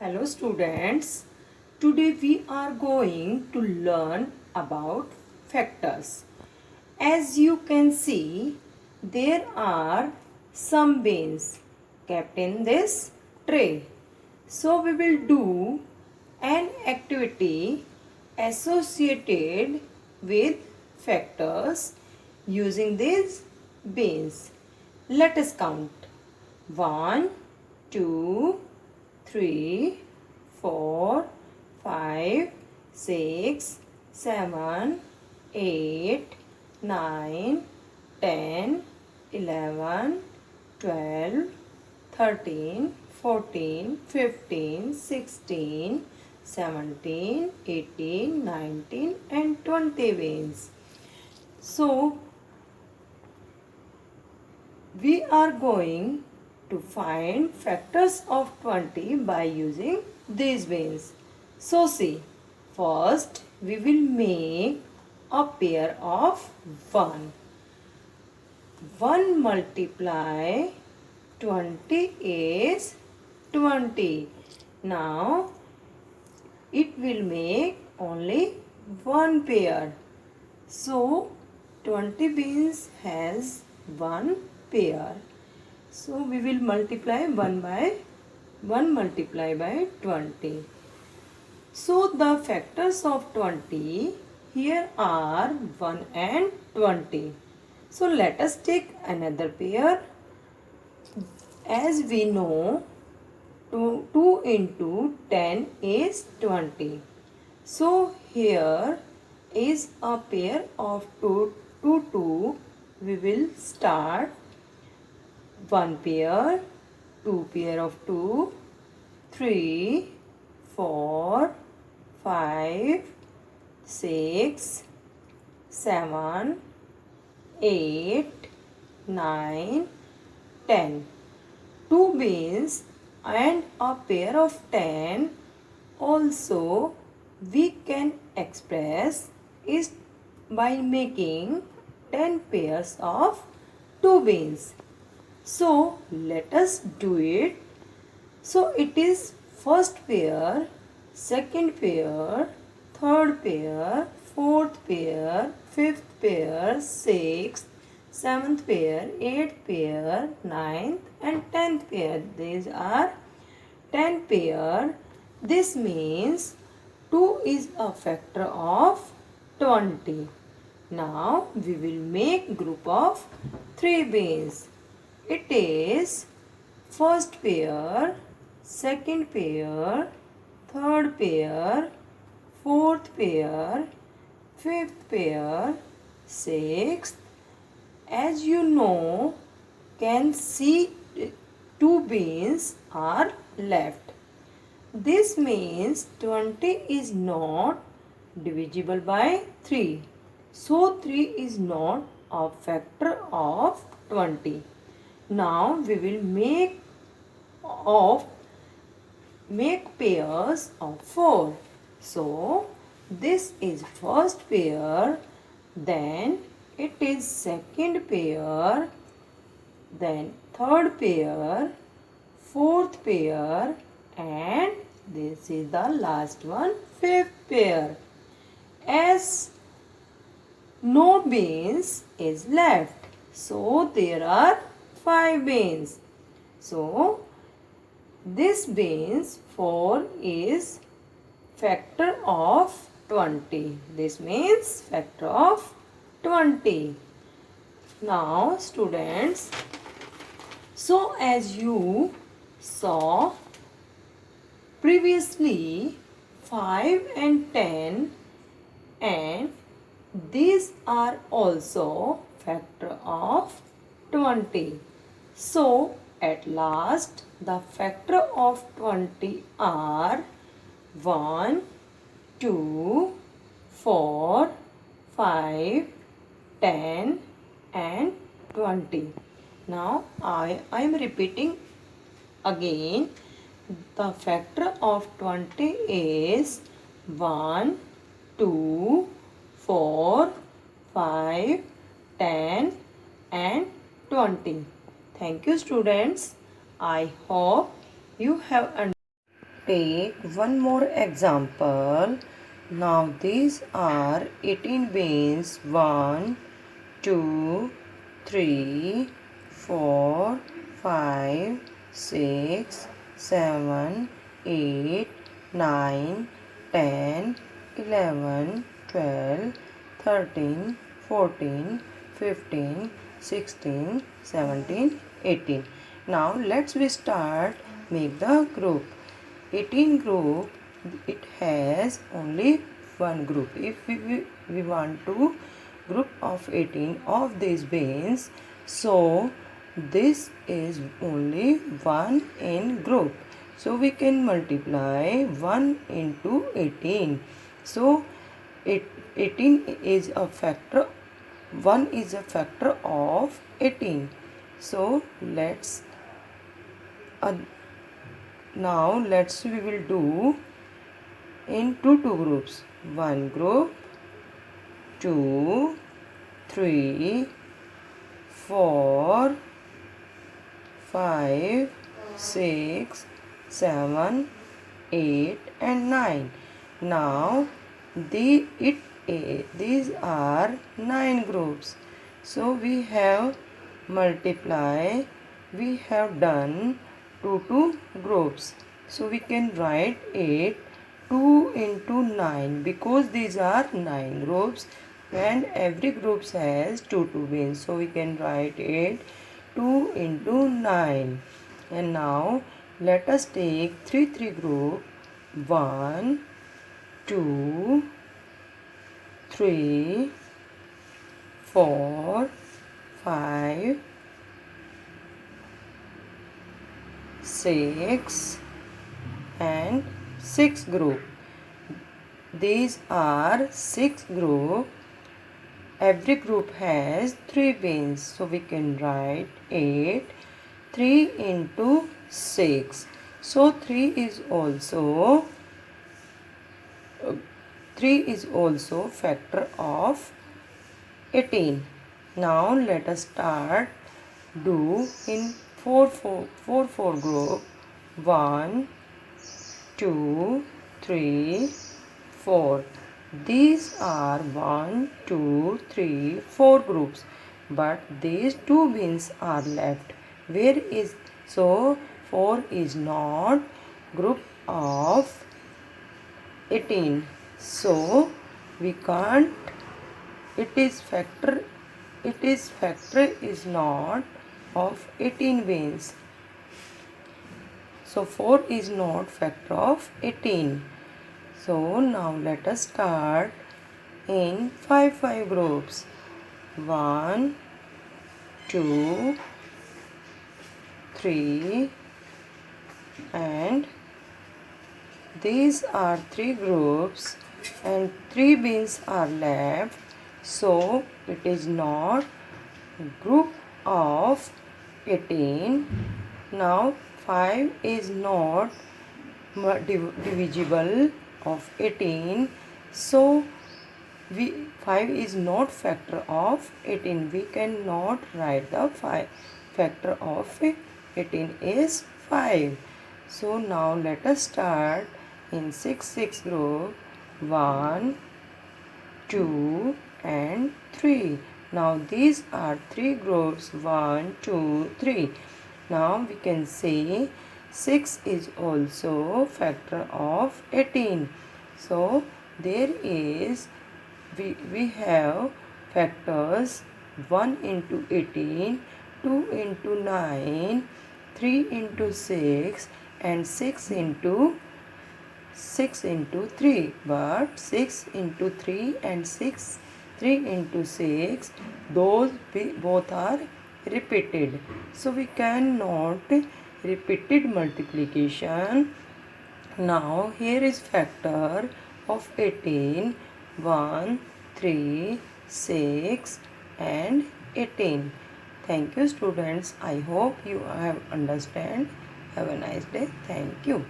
Hello students, today we are going to learn about factors. As you can see, there are some beans kept in this tray. So we will do an activity associated with factors using these beans. Let us count. 1, 2, 3, 4, 5, 6, 7, 8, 9, 10, 11, 12, 13, 14, 15, 16, 17, 18, 19 and 20 veins. So, we are going to find factors of 20 by using these veins. So see, first we will make a pair of 1. 1 multiply 20 is 20. Now it will make only one pair. So 20 beans has one pair. So we will multiply 1 multiply by 20. So the factors of 20 here are 1 and 20. So let us take another pair. As we know, 2 into 10 is 20. So here is a pair of 2, 2. We will start 1 pair, 2 pair of 2, 3, 4, 5, 6, 7, 8, 9, 10. 2 beans and a pair of 10 also we can express is by making 10 pairs of 2 beans. So let us do it. So it is first pair, second pair, third pair, fourth pair, fifth pair, sixth, seventh pair, eighth pair, ninth and 10th pair. These are 10 pair. This means 2 is a factor of 20. Now we will make group of 3 beans. It is first pair, second pair, third pair, fourth pair, fifth pair, sixth. As you know, can see 2 beans are left. This means 20 is not divisible by 3. So 3 is not a factor of 20. Now we will make pairs of 4. So this is first pair, then it is second pair, then third pair, fourth pair and this is the last one, fifth pair. As no beans is left, so there are 5 beans. So this beans 4 is factor of 20. This means factor of 20. Now students, so as you saw previously, 5 and 10 and these are also factor of 20. So at last the factor of 20 are 1, 2, 4, 5, 10 and 20. Now I am repeating again. The factor of 20 is 1, 2, 4, 5, 10 and 20. Thank you students. I hope you have understood. take one more example. Now these are 18 beans. 1, 2, 3, 4, 5, 6, 7, 8, 9, 10, 11, 12, 13, 14, 15, 16, 17, 18. Now let's we start make the group. 18 group, it has only one group. If we want to group of 18 of these beans, so this is only one in group, so we can multiply 1 into 18. So 18 is a factor, 1 is a factor of 18. So let's now we will do in two groups. One group, 2, 3, 4, 5, 6, 7, 8 and 9. Now these are 9 groups. So we have done two groups. So we can write it 2 into 9 because these are 9 groups and every group has 2 beans. So we can write it 2 into 9. And now let us take 3 group. 1, 2, 3, 4, 5, 6 and 6 group. These are 6 group. Every group has 3 beans. So we can write 8, 3 into 6. So 3 is also factor of 18. Now let us start do in 4 group. 1, 2, 3, 4. These are 1, 2, 3, 4 groups, but these 2 beans are left. Where is, so 4 is not group of 18. So we can't, it is factor is not of 18 beans. So 4 is not factor of 18. So now let us start in 5 groups. 1, 2, 3 and these are 3 groups and 3 beans are left. So it is not group of 18. Now 5 is not divisible of 18. So 5 is not factor of 18. We cannot write the factor of 18 is 5. So now let us start in 6 group. 1, 2 and 3. Now these are 3 groups. 1, 2, 3. Now we can say 6 is also factor of 18. So there is, we have factors 1 into 18, 2 into 9, 3 into 6 and 6 into 3. But 6 into 3 and 3 into 6, those both are repeated. So we cannot repeated multiplication. Now here is factor of 18. 1, 3, 6 and 18. Thank you students. I hope you have understand. Have a nice day. Thank you.